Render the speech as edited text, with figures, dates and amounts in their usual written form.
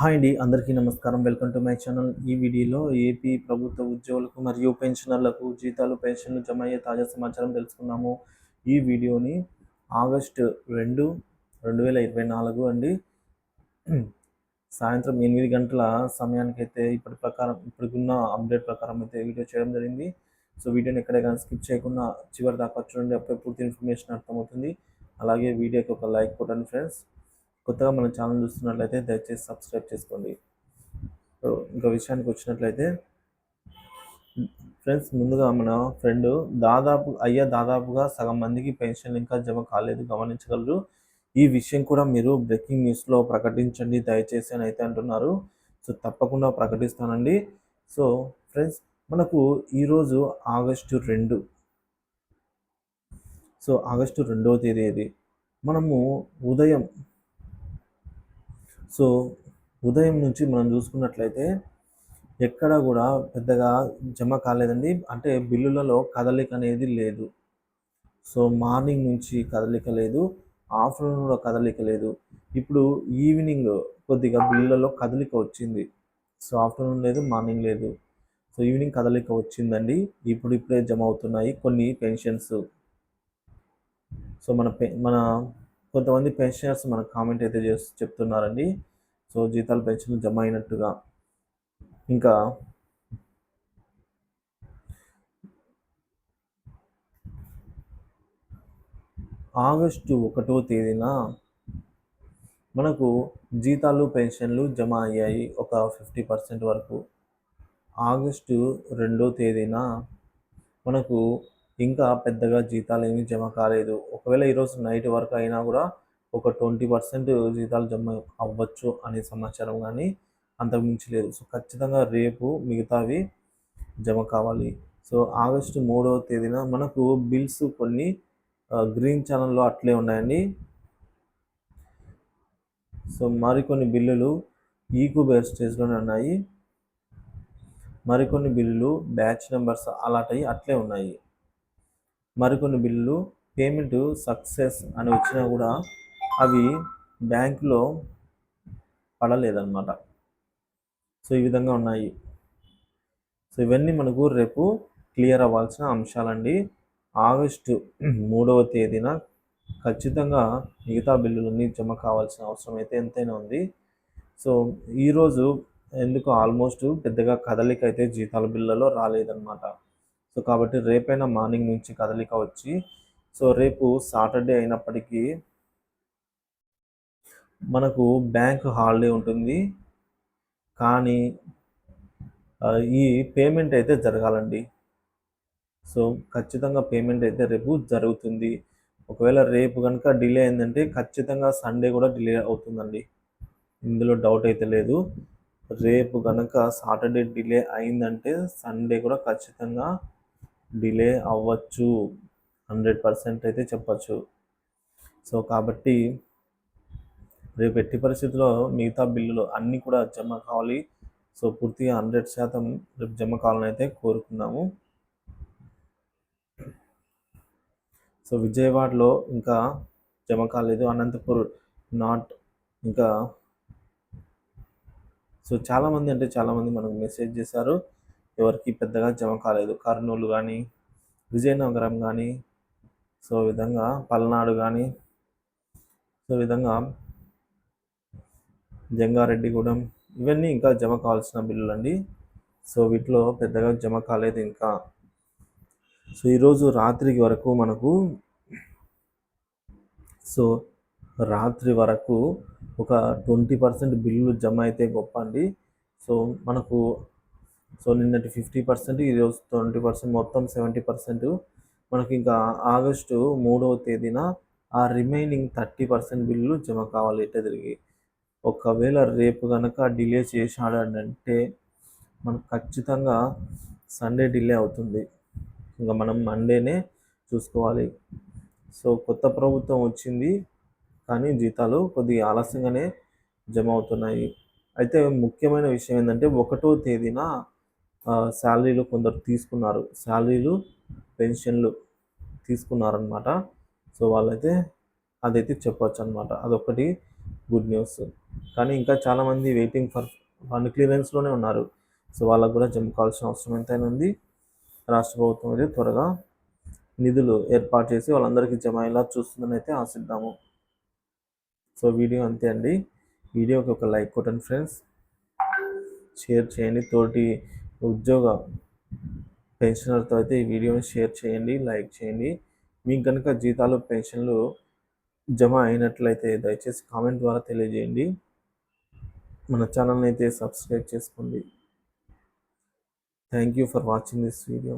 Hi అండి, అందరికీ నమస్కారం. Welcome to my channel. ఈ వీడియోలో ఏపీ ప్రభుత్వ ఉద్యోగులకు మరియు పెన్షనర్లకు జీతాలు, పెన్షన్లు జమ అయ్యే తాజా సమాచారం తెలుసుకున్నాము. ఈ వీడియోని ఆగస్టు 2, 2024 అండి సాయంత్రం 8 గంటల సమయానికైతే ఇప్పటికున్న అప్డేట్ ప్రకారం అయితే వీడియో చేయడం జరిగింది. సో వీడియోని ఎక్కడ కానీ స్కిప్ చేయకుండా చివరి దాకా చూడండి, అప్పుడే పూర్తి ఇన్ఫర్మేషన్ అర్థమవుతుంది. అలాగే వీడియోకి ఒక లైక్ కొట్టండి ఫ్రెండ్స్. కొత్తగా మన ఛానల్ చూస్తున్నట్లయితే దయచేసి సబ్స్క్రైబ్ చేసుకోండి. సో ఇంకా విషయానికి వచ్చినట్లయితే ఫ్రెండ్స్, ముందుగా మన ఫ్రెండ్ దాదాపుగా సగం మందికి పెన్షన్ ఇంకా జమ కాలేదు, గమనించగలరు. ఈ విషయం కూడా మీరు బ్రేకింగ్ న్యూస్లో ప్రకటించండి దయచేసి అని అయితే అంటున్నారు. సో తప్పకుండా ప్రకటిస్తానండి. సో ఫ్రెండ్స్, మనకు ఈరోజు ఆగస్టు 2. సో ఆగస్టు 2వ తేదీ ఇది. మనము ఉదయం నుంచి మనం చూసుకున్నట్లయితే ఎక్కడ కూడా పెద్దగా జమ కాలేదండి. అంటే బిల్లులలో కదలిక అనేది లేదు. సో మార్నింగ్ నుంచి కదలిక లేదు, ఆఫ్టర్నూన్లో కదలిక లేదు. ఇప్పుడు ఈవినింగ్ కొద్దిగా బిల్లులలో కదలిక వచ్చింది. సో ఆఫ్టర్నూన్ లేదు, మార్నింగ్ లేదు. సో ఈవినింగ్ కదలిక వచ్చిందండి. ఇప్పుడే జమ అవుతున్నాయి కొన్ని పెన్షన్స్. సో మన కొంతమంది పెన్షనర్స్ మనకు కామెంట్ అయితే చెప్తున్నారండి. సో జీతాలు, పెన్షన్లు జమ అయినట్టుగా. ఇంకా ఆగస్టు 1వ తేదీన మనకు జీతాలు, పెన్షన్లు జమ అయ్యాయి ఒక 50% వరకు. ఆగస్టు 2వ తేదీన మనకు ఇంకా పెద్దగా జీతాలు ఏమీ జమ కాలేదు. ఒకవేళ ఈరోజు నైట్ వరకు అయినా కూడా ఒక 20% జీతాలు జమ అవ్వచ్చు అనే సమాచారం, కానీ అంతకుమించి లేదు. సో ఖచ్చితంగా రేపు మిగతావి జమ కావాలి. సో ఆగస్టు 3వ తేదీన మనకు బిల్స్ కొన్ని గ్రీన్ ఛానల్లో అట్లే ఉన్నాయండి. సో మరికొన్ని బిల్లులు ఈక్యూబేర్ స్టేజ్లోనే ఉన్నాయి. మరికొన్ని బిల్లులు బ్యాచ్ నెంబర్స్ అలాట్ అయ్యి అట్లే ఉన్నాయి. మరికొన్ని బిల్లులు పేమెంట్ సక్సెస్ అని వచ్చినా కూడా అవి బ్యాంకులో పడలేదన్నమాట. సో ఈ విధంగా ఉన్నాయి. సో ఇవన్నీ మనకు రేపు క్లియర్ అవ్వాల్సిన అంశాలండి. ఆగస్టు 3వ తేదీన ఖచ్చితంగా మిగతా బిల్లులన్నీ జమ కావాల్సిన అవసరం అయితే ఎంతైనా ఉంది. సో ఈరోజు ఎందుకు ఆల్మోస్ట్ పెద్దగా కదలిక అయితే జీతాల బిల్లులో రాలేదన్నమాట. సో కాబట్టి రేపైనా మార్నింగ్ నుంచి కదలిక వచ్చి, సో రేపు సాటర్డే అయినప్పటికీ మనకు బ్యాంక్ హాలిడే ఉంటుంది, కానీ ఈ పేమెంట్ అయితే జరగాలండి. సో ఖచ్చితంగా పేమెంట్ అయితే రేపు జరుగుతుంది. ఒకవేళ రేపు కనుక డిలే అయిందంటే ఖచ్చితంగా సండే కూడా డిలే అవుతుందండి, ఇందులో డౌట్ అయితే లేదు. రేపు కనుక సాటర్డే డిలే అయిందంటే సండే కూడా ఖచ్చితంగా డిలే అవ్వచ్చు, 100% అయితే చెప్పచ్చు. సో కాబట్టి రేపు ఎట్టి పరిస్థితుల్లో మిగతా బిల్లులు అన్నీ కూడా జమ కావాలి. సో పూర్తిగా 100% రేపు జమ కావాలని అయితే కోరుకున్నాము. సో విజయవాడలో ఇంకా జమ కాలేదు, అనంతపూర్ నాట్ ఇంకా. సో చాలామంది మనకు మెసేజ్ చేశారు, ఎవరికి పెద్దగా జమ కాలేదు. కర్నూలు కానీ, విజయనగరం కానీ, సో విధంగా పల్నాడు కానీ, సో విధంగా జంగారెడ్డిగూడెం, ఇవన్నీ ఇంకా జమ కావాల్సిన బిల్లులు అండి. సో వీటిలో పెద్దగా జమ కాలేదు ఇంకా. సో ఈరోజు రాత్రికి వరకు మనకు రాత్రి వరకు ఒక 20% బిల్లులు జమ అయితే గొప్ప అండి. సో మనకు నిన్నటి 50%, ఈరోజు 20%, మొత్తం 70%. మనకి ఇంకా ఆగస్టు 3వ తేదీన ఆ రిమైనింగ్ 30% బిల్లులు జమ కావాలి ఇట్లా తిరిగి. ఒకవేళ రేపు కనుక డిలే చేశాడంటే మనకు ఖచ్చితంగా సండే డిలే అవుతుంది. ఇంకా మనం మండేనే చూసుకోవాలి. సో కొత్త ప్రభుత్వం వచ్చింది, కానీ జీతాలు కొద్దిగా ఆలస్యంగానే జమ అవుతున్నాయి. అయితే ముఖ్యమైన విషయం ఏంటంటే 1వ తేదీన శాలరీలు కొందరు తీసుకున్నారు, శాలరీలు, పెన్షన్లు తీసుకున్నారనమాట. సో వాళ్ళైతే అదైతే చెప్పొచ్చు అనమాట, అదొకటి గుడ్ న్యూస్. కానీ ఇంకా చాలామంది వెయిటింగ్ ఫర్ ఫండ్ క్లియరెన్స్లోనే ఉన్నారు. సో వాళ్ళకు కూడా జమ కావాల్సిన అవసరం ఎంతైనా ఉంది. రాష్ట్ర ప్రభుత్వం అయితే త్వరగా నిధులు ఏర్పాటు చేసి వాళ్ళందరికీ జమ అయ్యేలా చూస్తుందని అయితే ఆశిద్దాము. సో వీడియో అంతే అండి. వీడియోకి ఒక లైక్ కొట్టండి ఫ్రెండ్స్, షేర్ చేయండి. తోటి ఉద్యోగ పెన్షనర్తో అయితే ఈ వీడియోని షేర్ చేయండి, లైక్ చేయండి. మీకు కనుక జీతాలు పెన్షన్లు జమ అయినట్లయితే దయచేసి కామెంట్ ద్వారా తెలియజేయండి. మన ఛానల్ని అయితే సబ్స్క్రైబ్ చేసుకోండి. Thank you for watching this video.